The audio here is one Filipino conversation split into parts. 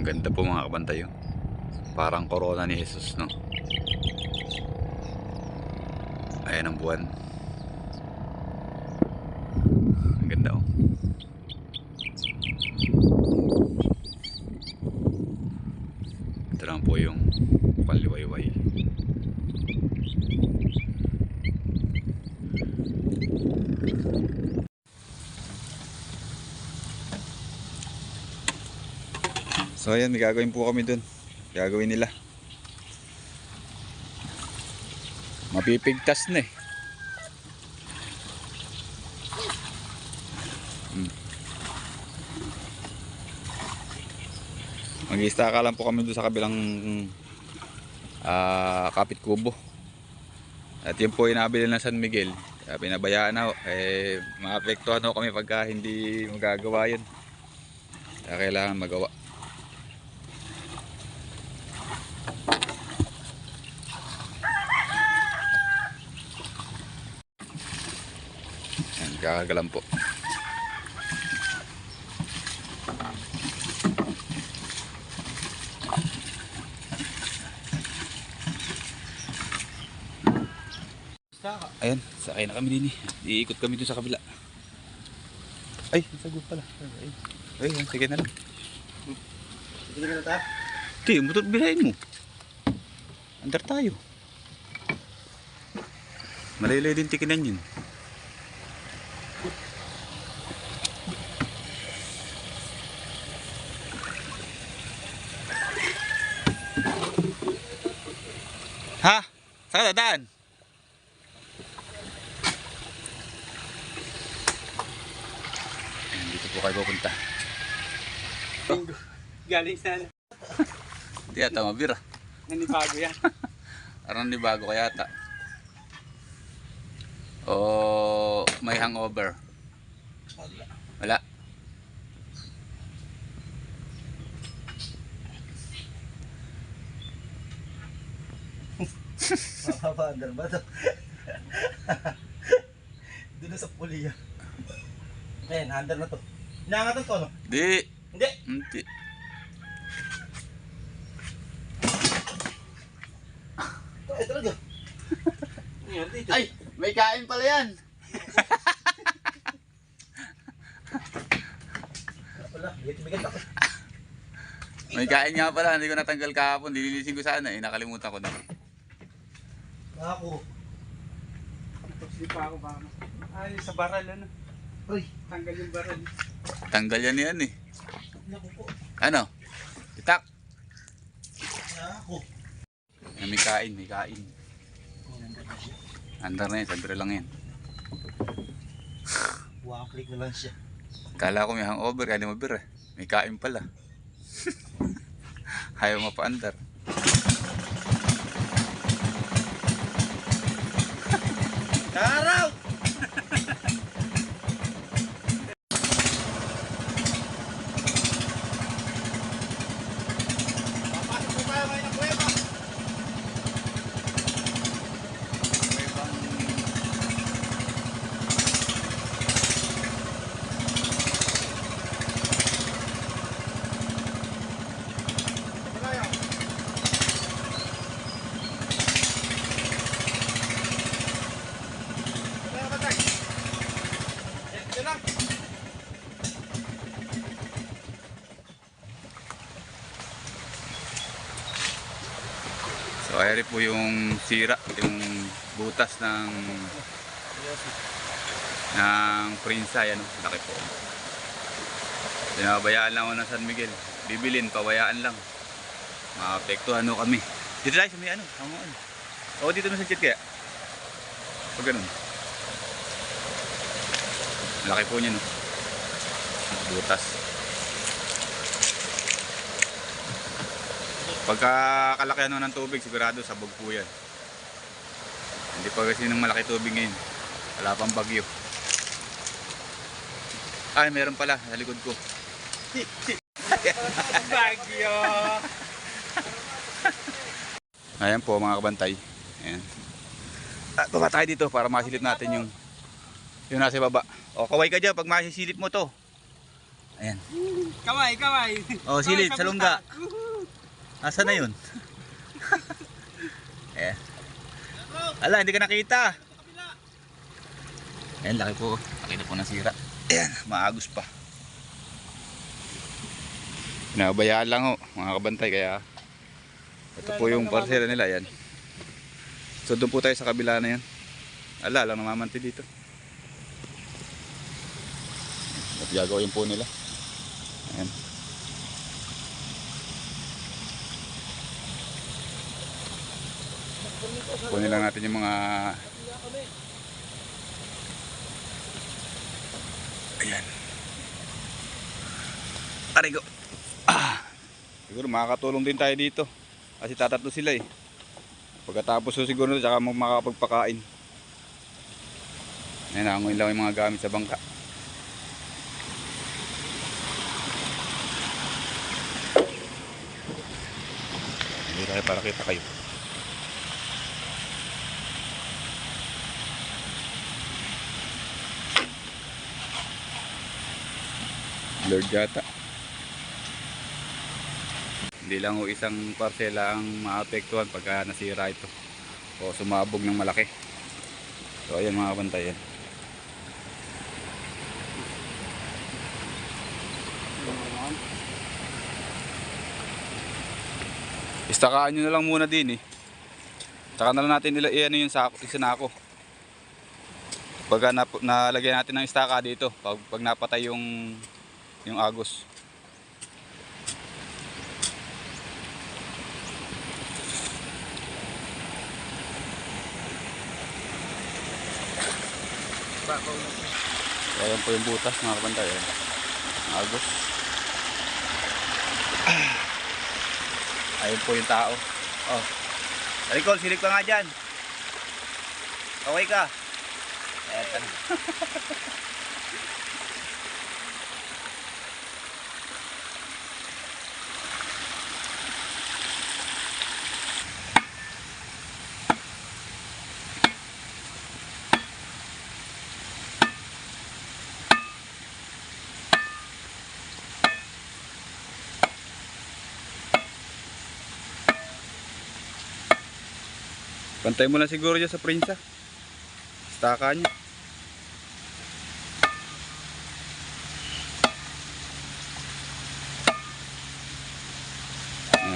Ganda po mga kabantay. Parang corona ni Jesus, no? Ayan ang buwan. Ang ganda, oh. Ito lang po yung panliwayway. So ayan, may gagawin po kami dun. Gagawin nila. Mapipigtas na eh. Mag-i-staka lang po kami dun sa kabilang kapit kubo. At yun po yung nabili ng San Miguel. Kaya pinabayaan na, maapektuhan ho kami pagka hindi magagawa yun. Kaya kailangan magawa. Yan, kakagalan po. Ayan, sakay na kami din eh. Iikot kami dun sa kabila. Ay, sagot pala. Ay, sige na lang. Sige na tayo. Ito yung motor, bilahin mo. Andar tayo. Malaylay din tikinan yun. Ha? Saan ka dadaan? Dito po kayo pupunta. Galing sa Hindi ata mabira. nanibago yan. Parang hindi bago kaya ata. O may hangover? Wala. Mapapandar ba ito? Doon na sa puliya. Ayan, handar na to. Inaangatan to, no? Di. Hindi. Hindi. Ay, talaga. Ayan, dito. Ay, may kain pala yan. Wala, bigat ako. May kain nga pala, hindi ko natanggal kahapon. Dililisin ko sana eh, nakalimutan ko na. Ako. Tapos pa ako baka. Ay, sa baral ano. Uy, Tanggal yung baral. Tanggal yan eh. naku po. Ano? Itak. Ako. May kain, may kain. Andar na yan, sabi lang yan. One click na lang siya. Kala ko may hangover, kaya di mabira. May kain pala. Ayaw mapaandar. Araw! Papasok po tayo ngayon ng kuweba. So ayan po yung sira, yung butas ng Prinsa, yan, laki po. Pinabayaan lang ako ng San Miguel. Bibilin, pabayaan lang. Maapektuhan ho kami. Dito tayo sa may ano, hamuan. O dito na sa chat kaya. Pag ganun. Laki po niya, no. Butas. Pagka kalakihan ng tubig, sigurado sabog po yan. Hindi pa kasi ng malaki tubig ngayon. Wala pang bagyo. Ay, meron pala sa likod ko. Bagyo! Ayan po mga kabantay. Ayan. Baba tayo dito para masilip natin yung nasa baba. O, kaway ka dyan pag masisilip mo to. Ayan. Kamay, kamay. Oh, silid, Kamay sa lungga. Asa na yun? Ayan. Ala, hindi ka nakita. Ayan, laki po. Laki na po nasira. Ayan, maagos pa. Pinabayaan lang ho, mga kabantay. Kaya ito po yung parsela nila. Ayan. So doon po tayo sa kabila na yan. Ala, lang namamanti dito. At gagawin po nila. Ayan. Kunin lang natin yung mga... Ayan. Arigo. Siguro makakatulong din tayo dito. Kasi tatatlo sila eh. Pagkatapos so siguro tsaka makakapagpakain. Ayan, nangunguin lang yung mga gamit sa bangka. Hindi tayo para kita kayo. Lord yata. Hindi lang ho isang parsela ang maapektuhan pagka nasira ito o sumabog ng malaki. So ayan mga kabantay yan. Istakaan nyo na lang muna din eh. Tsaka na lang natin ano yung isinako. Pagka nalagyan natin ng istaka dito pag napatay yung agos. So, ayan po yung butas mga kabantay. Agos. Ayun po yung tao. Oh. Nicole, silik pa nga dyan. Okay ka? Ayan. Pantay mo lang siguro dyan sa prinsa. Staka niya.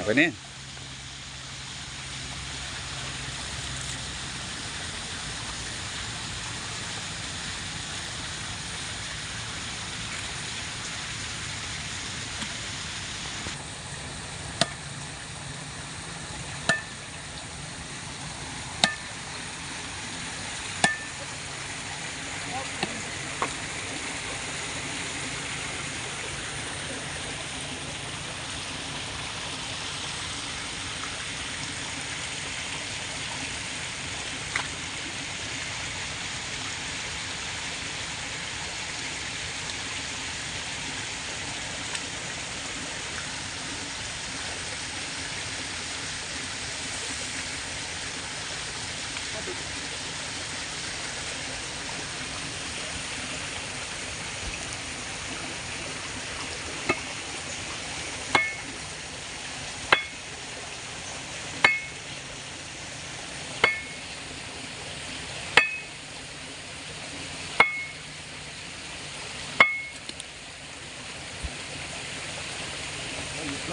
Okay na yan.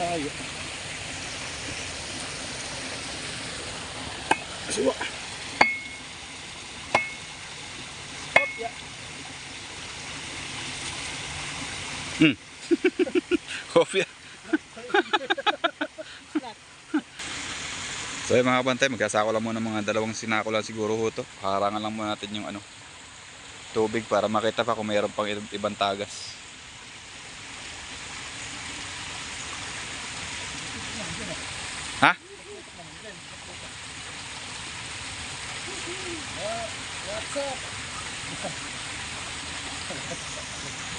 Ayo. Siwa. Hop ya. Hop ya. So yung mga bantay, magkasako lang muna mga dalawang sinako lang siguro ho to. Harangan lang muna natin yung tubig para makita pa kung mayroon pang ibang tagas. Ha? What's up?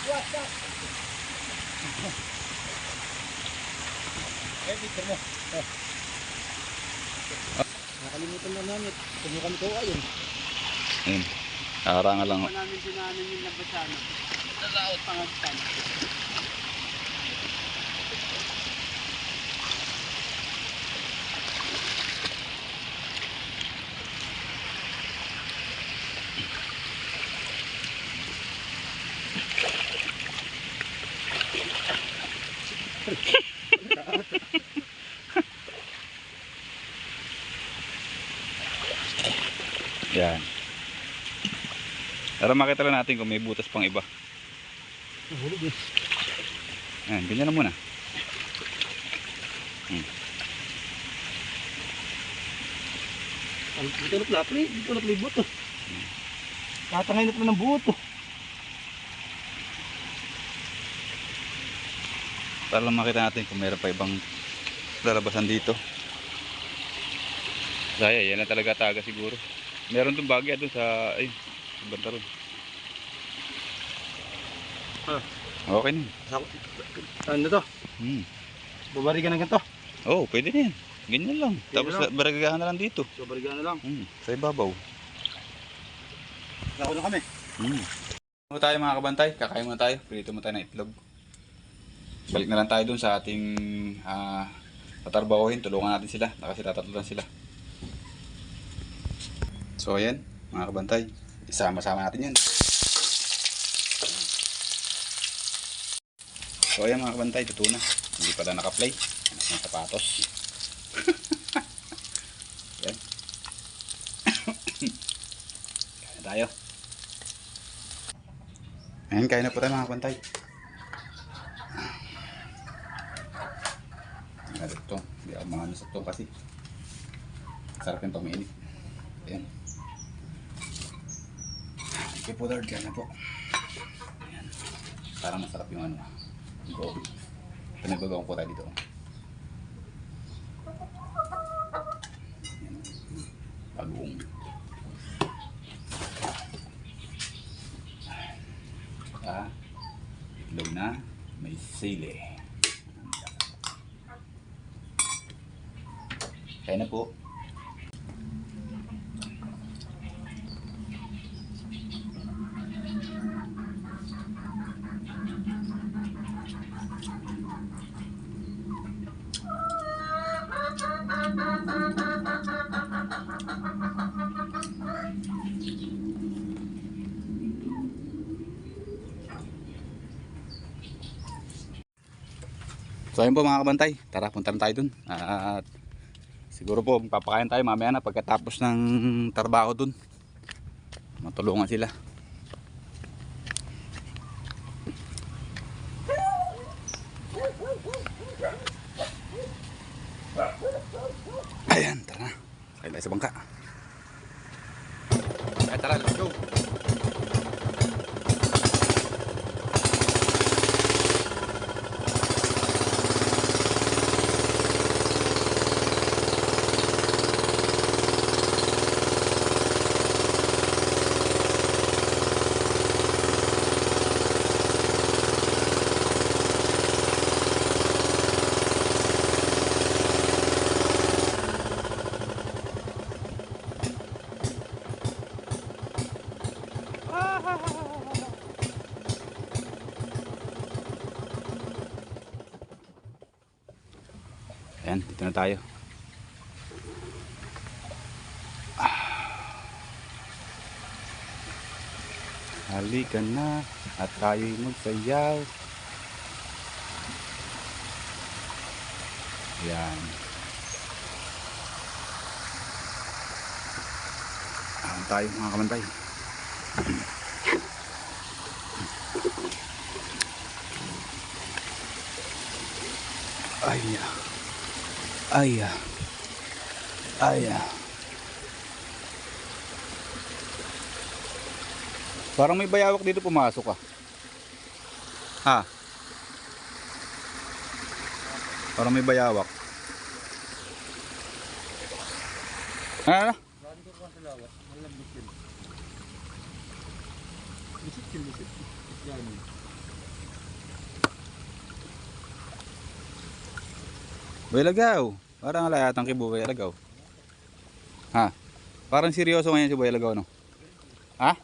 What's up? Picture mo. Nakalimutan na namin. Tumukan ko ayun. Ayun. Harangan lang ho. Namin dinanan yung nabasana. Nalaot pangalan. Yan. Para makita lang natin kung may butas pang iba. Nahulog eh. Yan, ganyan lang muna. Dito na pala, pre. Dito na pala yung buto. Tatangay na pala ng buto. Para lang makita natin kung meron pa ibang lalabasan dito. Kaya yan na talaga taga siguro. Meron dun bagya dun sa ay, sa banta ron. Okay na. Ano to? Babarigan ng ganito. Oh, pwede na yan. Ganyan lang. Ganyan Tapos lang. baragahan na lang dito. So barigan na lang. Sa ibabaw. Lako na kami. Ano tayo mga kabantay? Kakain muna tayo. Prito muna tayo ng itlog. Balik na lang tayo dun sa ating tatarbahuhin. Tulungan natin sila. Kasi tatatlo lang sila. So ayan mga kabantay. Isama-sama natin yan. So ayan mga kabantay. Totoo na. Hindi pala naka-play. Anak ng sapatos. Ayan. Kain na tayo. Ayan, kain na po tayo mga kabantay. Ano ito? Hindi ako mga nasa ito kasi sarap yung pamiinit. Ayan. Okay po Lord, kaya na po. Ayan. Parang masarap yung ano. Gobi. Pinagbabawan po tayo dito. Ayan. Pag-uong. Itlog na may sili. Kaya na po. So ayun po mga kabantay, tara punta na tayo dun. At siguro po magpapakain tayo mamaya na pagkatapos ng trabaho dun. Matulungan sila. Ayan, tara na. Sakay tayo sa bangka. Ay, tara, let's go. Ayan, dito na tayo. Halika na at tayo'y magsayaw. Ayan. Ayan tayo mga kamantay. Aya. Aya. Aya. Parang may bayawak dito pumasok ah. Ha? Parang may bayawak. Ano? Boylagaw. Parang alayatang kibo Boylagaw. Ha? Parang seryoso ngayon si Boylagaw no? Ha?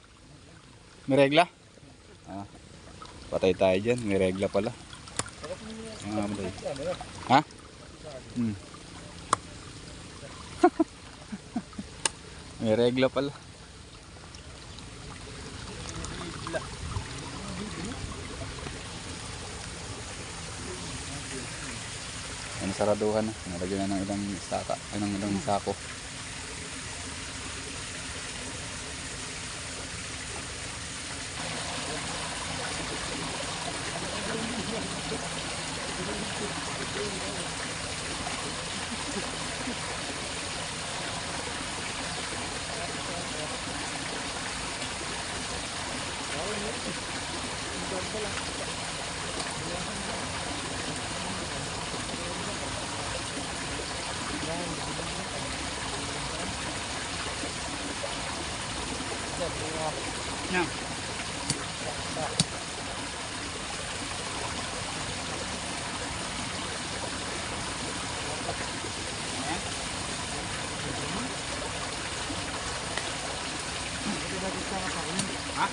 May regla? Ah. Patay tayo dyan. May regla pala. Ha? May regla pala. Ano saraduhan na. Nalagyan na ng ilang saka. Anong ilang sako. Yan. Ha?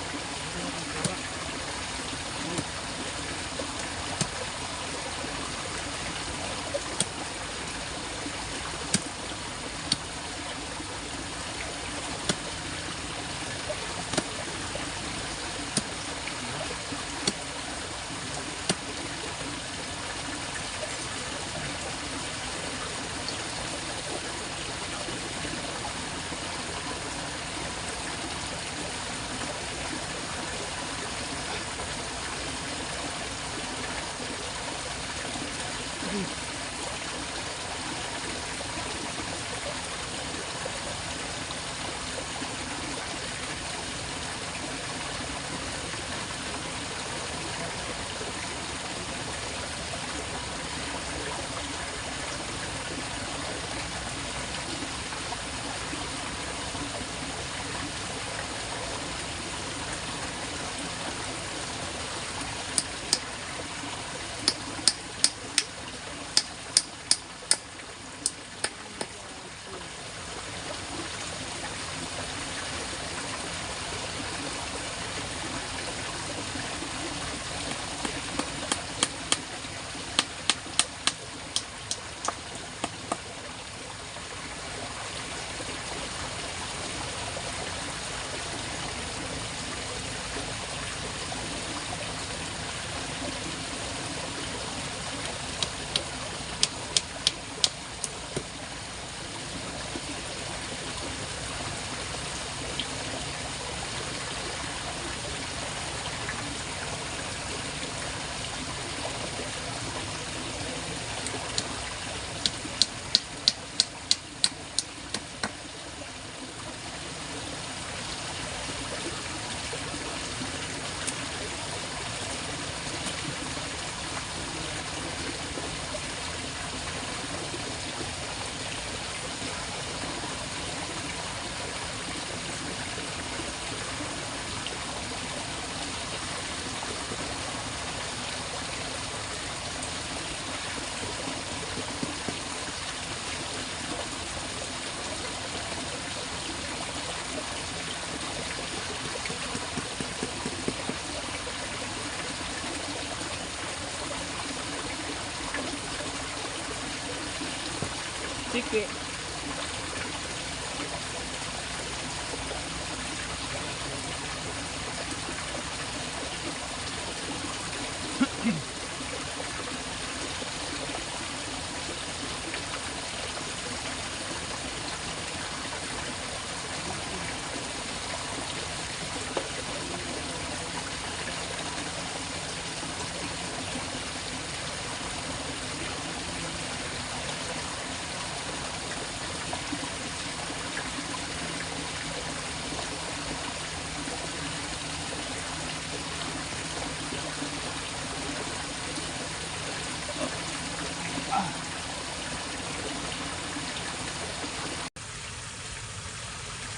Sige.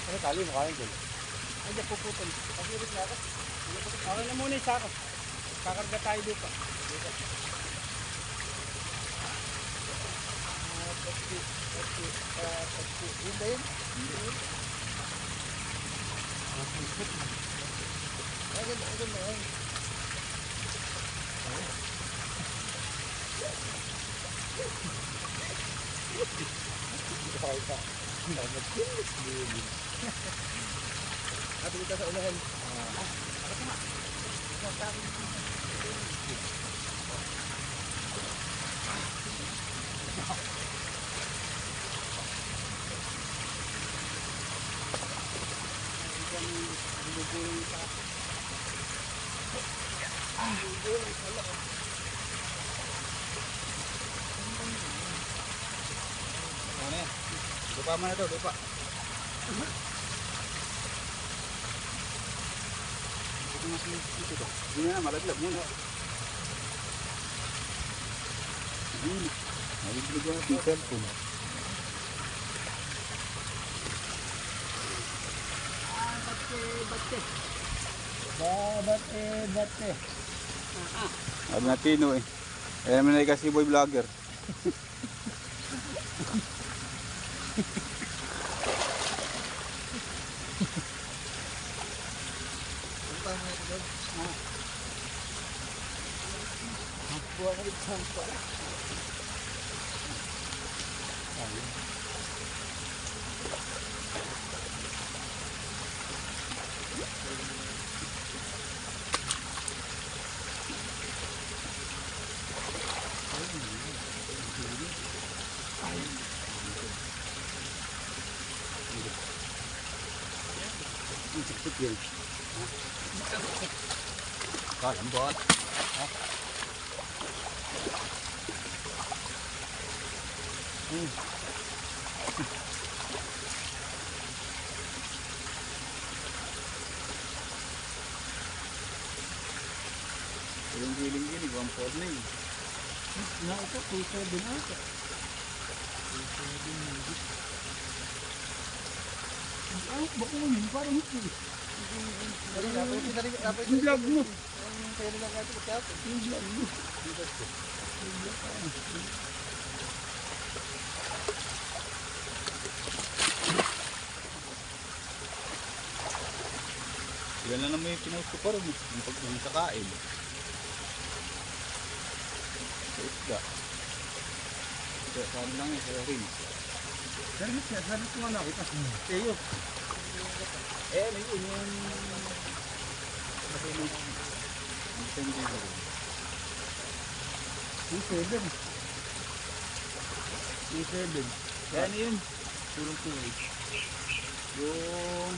Ano tali mo kain dyan? Ay, diyan puputol. Pag-irit na ako. Okay na muna yung sako. Kakarga tayo dito. Dito. Yun ba yun? Agad na yun. Ito pa ito. At dito sa unahan. Ano yan? Lupa mo na ito, lupa. Hindi na, malaglag muna. Nalaglag ko yung cellphone. Bate. Sabi na Tino eh. Kaya naman na kasi boy vlogger. Kalambot. Yung giling-giling, 1.4 na yun. Na ito, 2.7 na ito. Ay, bako mo yun, parang ito. Yung vlog mo. Yung vlog mo. Ilan na naman yung pinost ko pa rin. Yung pag kakain. Sa isda. Sa ano lang yun, sa rin. Sabi ko nga nakita. Eyo. Ano yun, yung... Yung 7. Ano yun? Tulong tuloy. Yung...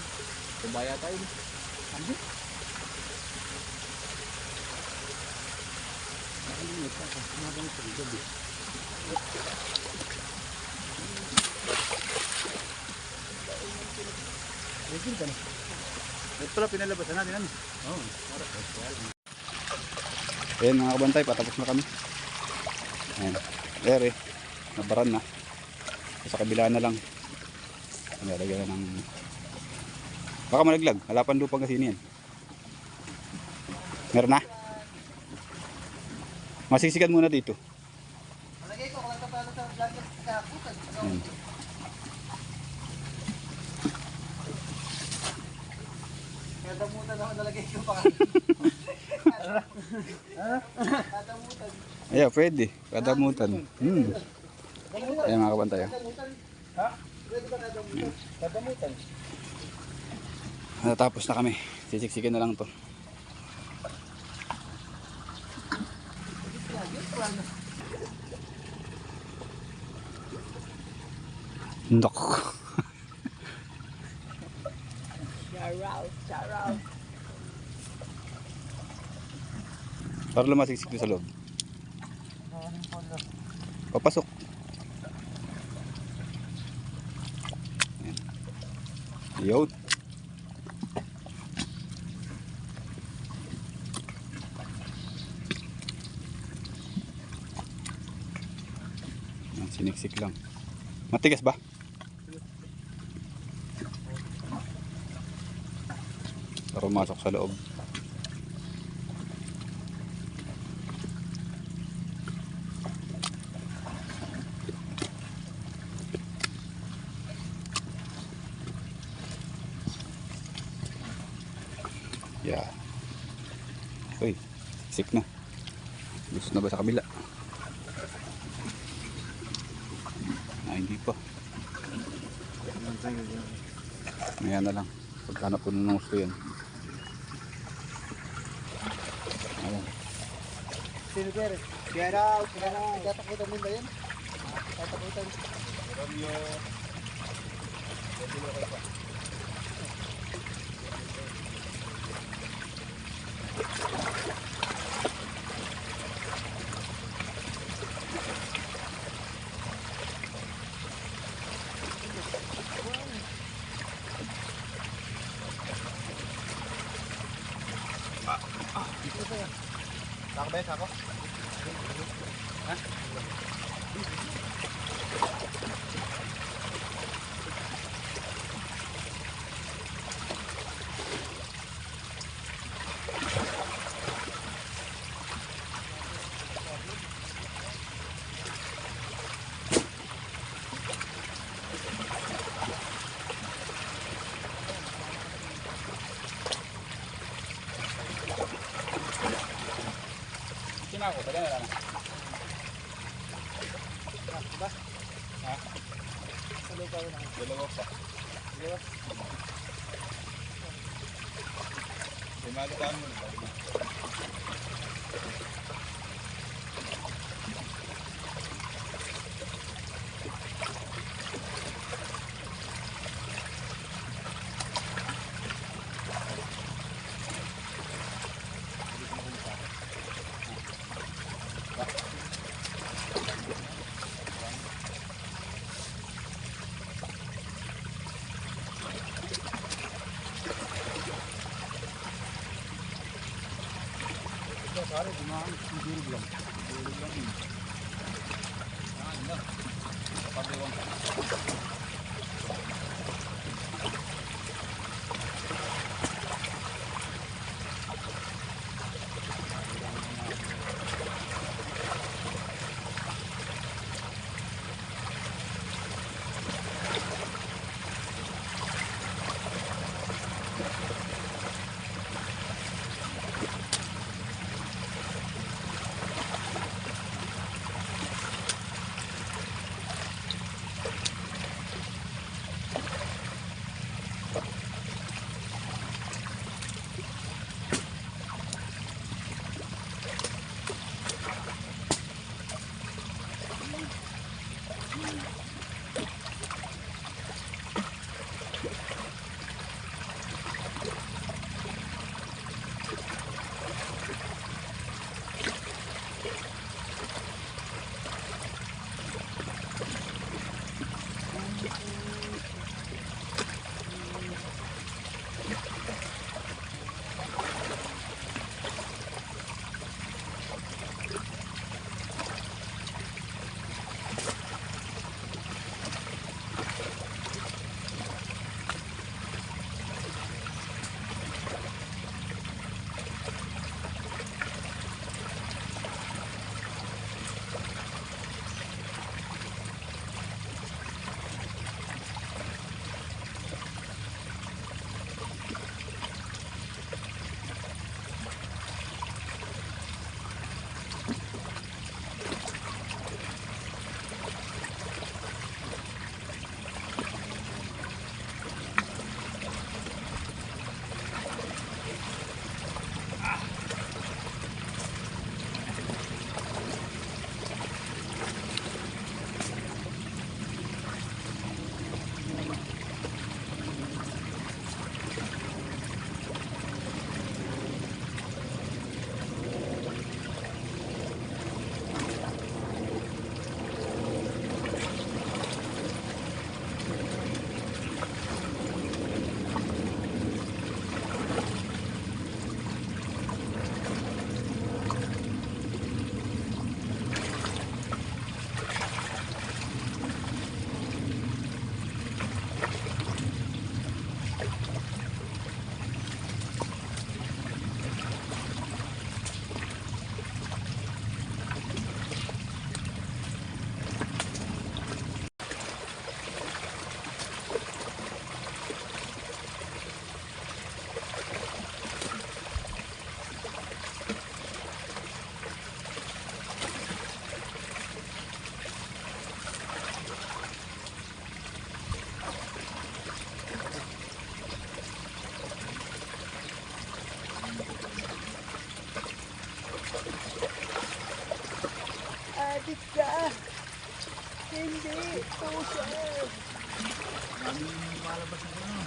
Kumbaya tayo. Ano? Ito pala pinalabasan natin ano? Oo. Ayan mga kabantay, patapos na kami. Ayan. Ere, nabaran na. Sa kabila na lang. Nalagyan na ng... Baka malaglag, halapan lupang kasi yan. Meron na? Masisikan muna dito. Malagay ko, kung pa sa vlogger kakakutan. Ayan. Kaya damutan ako, nalagay ko pa. Kadamutan. Ayan, pwede. Kadamutan. Ayan mga kabantay. Ha? Pwede ba kadamutan? Kadamutan. Natapos na kami. Sisiksikin na lang to. Ndok. Shout out. Para lumasiksik doon sa loob. Papasok. Ayan. Yun. Ayan, siniksik lang. Matigas ba? Para masok sa loob. Yeah. Uy, sick na. Gusto na ba sa kabila? Hindi pa. Maya na lang. Pagka napuno ng gusto yan. Ayan. Sino kere? Shout out. Tatakutan mo ba yan? Tatakutan. Sako ba? Sako? Sino ako? Pwede na lang. Ba? Ha? Sa lupa ko na. Dalawa pa. Dalawa. Lumalutaan mo. Sorry, gumahan. Durog lang. Durog lang yun. Yan na. Kapatiwang. Adik ka! Hindi! Pusa! Daming malabas na ano.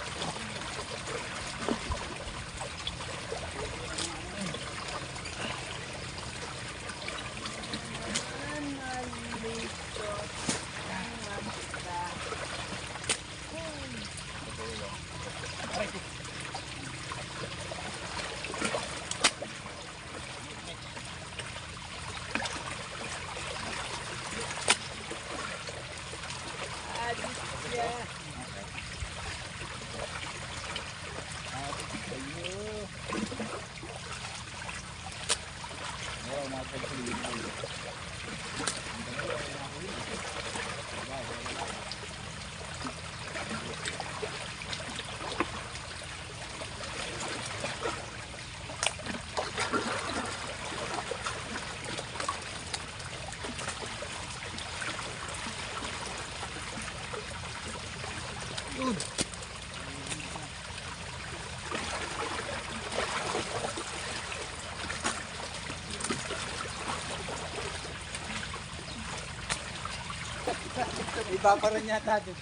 Nagpaparan yata doon.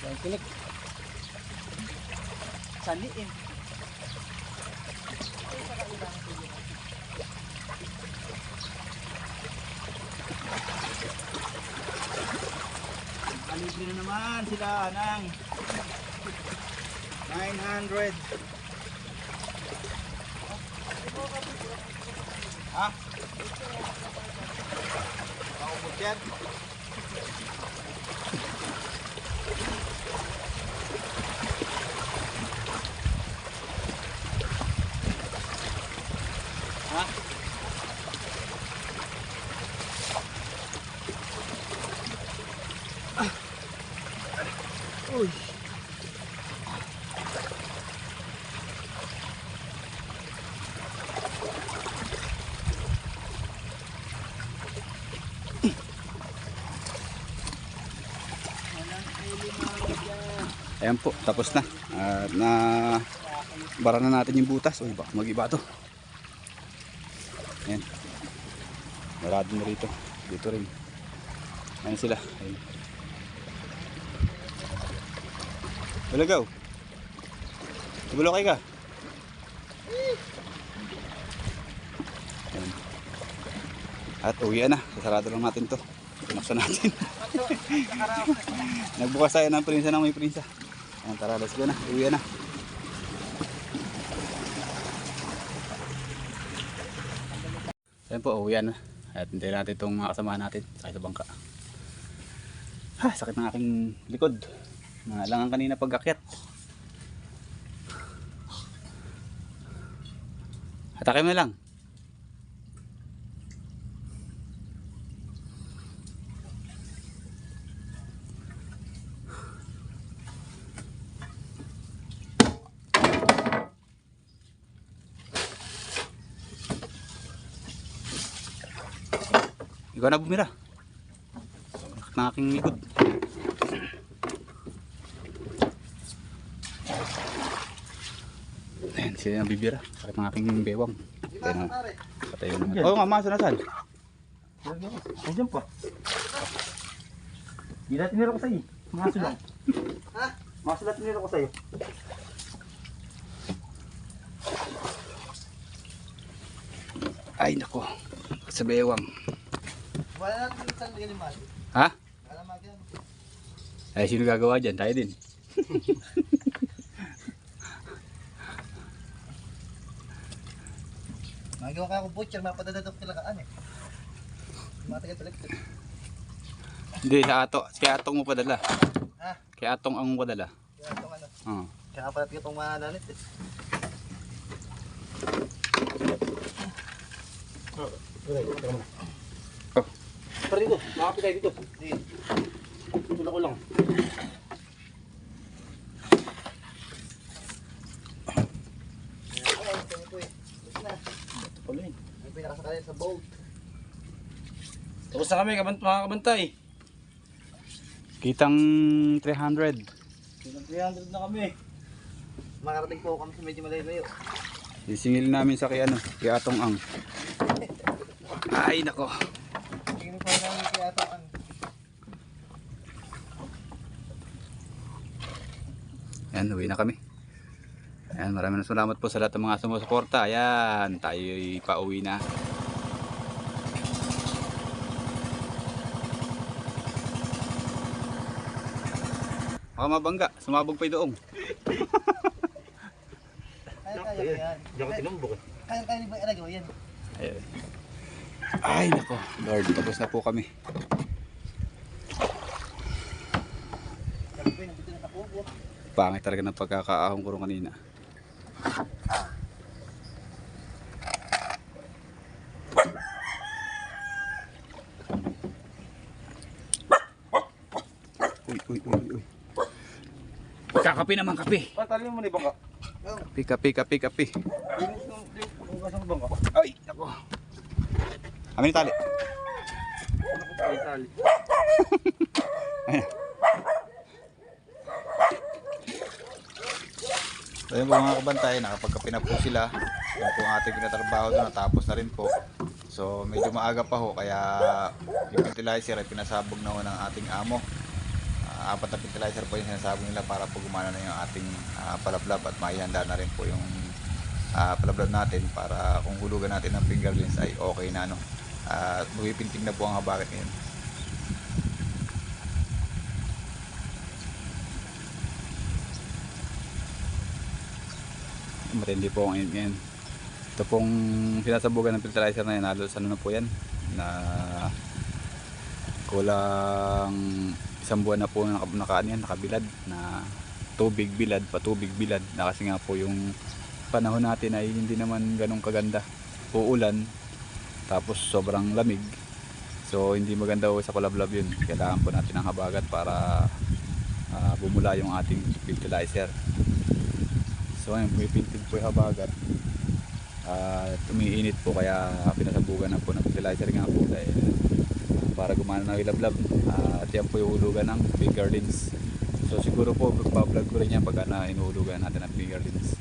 Yan, kinik. Saniin. Alibre na naman sila ng 900. Ha? Maubos yan. Ha? Uy. Ayan po, tapos na. At na bara na natin yung butas. Uy, baka mag-iba to. Ayan. Marado na rito. Dito rin. Ayan sila. Ayan. Balagaw. Ibulokay ka. Ayan. At uwian na. Sasarado lang natin to. Pinaksan natin. Nagbukas tayo ng prinsa ng may prinsa. Ayan, tara, let's go na. Uwian na. Ayan po, uwian na. At hintayin natin itong mga kasamahan natin sa bangka. Ha, sakit ng aking likod. Nalangan kanina pag-akyat. Hatake mo na lang. Ikaw na bumira. Sakit ng aking likod. Ayan, sila nang bibira. Sakit ng aking bewang. Patay na naman. Oo nga, maso na saan? Andiyan pa. Hindi natin nila ko sa'yo. Maso lang. Ha? Maso natin nila ko sa'yo. Ay, nako. Sa bewang. Wala natin saan bigyan ni Mali. Ha? Wala magyan. Ay, sino gagawa dyan? Tayo din. Magawa ka akong butcher, mapadadadok talagaan eh. Matagal talaga. Hindi, sa ato. Kaya atong mo padala. Ha? Kaya atong ang mo padala. Kaya itong ano. Oo. Kaya pala itong malalit eh. Para dito, makapit tayo dito. Dito. Tulak ko lang. Ayan, ito po eh. Ito na. Ito pala eh. Ang pinakasakali sa boat. Tapos na kami, mga kabantay. Kitang 300. Silang 300 na kami. Makarating po kami sa medyo malayo-layo. Sisingil namin sa kay ano, kay atong ang. Ay, nako. Tingnan po namin kaya ito ang... Ayan, uwi na kami. Ayan, maraming salamat po sa lahat ng mga sumusuporta. Ayan, tayo'y pauwi na. Baka mabangga, sumabog pa yung doong. Kaya yan. Diyan ko tinumbok eh. Kaya ni ba ilagaw yan? Ayan. Ay, nako. Lord, tapos na po kami. Sabi ko yun, nandito na tapubo. Pangit talaga ng pagkakaahong ko rin kanina. Uy. Kakape naman, kape. Patalin mo na ibang ka. Kape. Linis ng hugas ng ibang ka. Ay, nako. Amin tali. Ano ko tayo tali? Ayan. So yun po mga kabantay, nakapagkape na po sila. Yan po ang ating pinatrabaho doon, natapos na rin po. So medyo maaga pa ho, kaya yung fertilizer ay pinasabog na ho ng ating amo. Apat na fertilizer po yung sinasabog nila para po gumana na yung ating palablab at maihanda na rin po yung palablab natin para kung hulugan natin ng fingerlings ay okay na, no? Bumipintig na po ang habagat ngayon. Matindi po ang init ngayon. Ito pong sinasabugan ng fertilizer na yan, halos ano na po yan, na kulang isang buwan na po nakabilad na tubig bilad, patubig bilad, na kasi nga po yung panahon natin ay hindi naman ganun kaganda, uulan tapos sobrang lamig, so hindi maganda po sa kulablab yun. Kailangan po natin ng habagat para bumula yung ating fertilizer. So ayun, pumipintig po yung habagat at umiinit po, kaya pinasabugan na po ng fertilizer nga po dahil para gumana ng ilablab. At yan po yung hulugan ng fingerlings. So siguro po, pa-vlog ko rin yan pagka na inuhulugan natin ng fingerlings.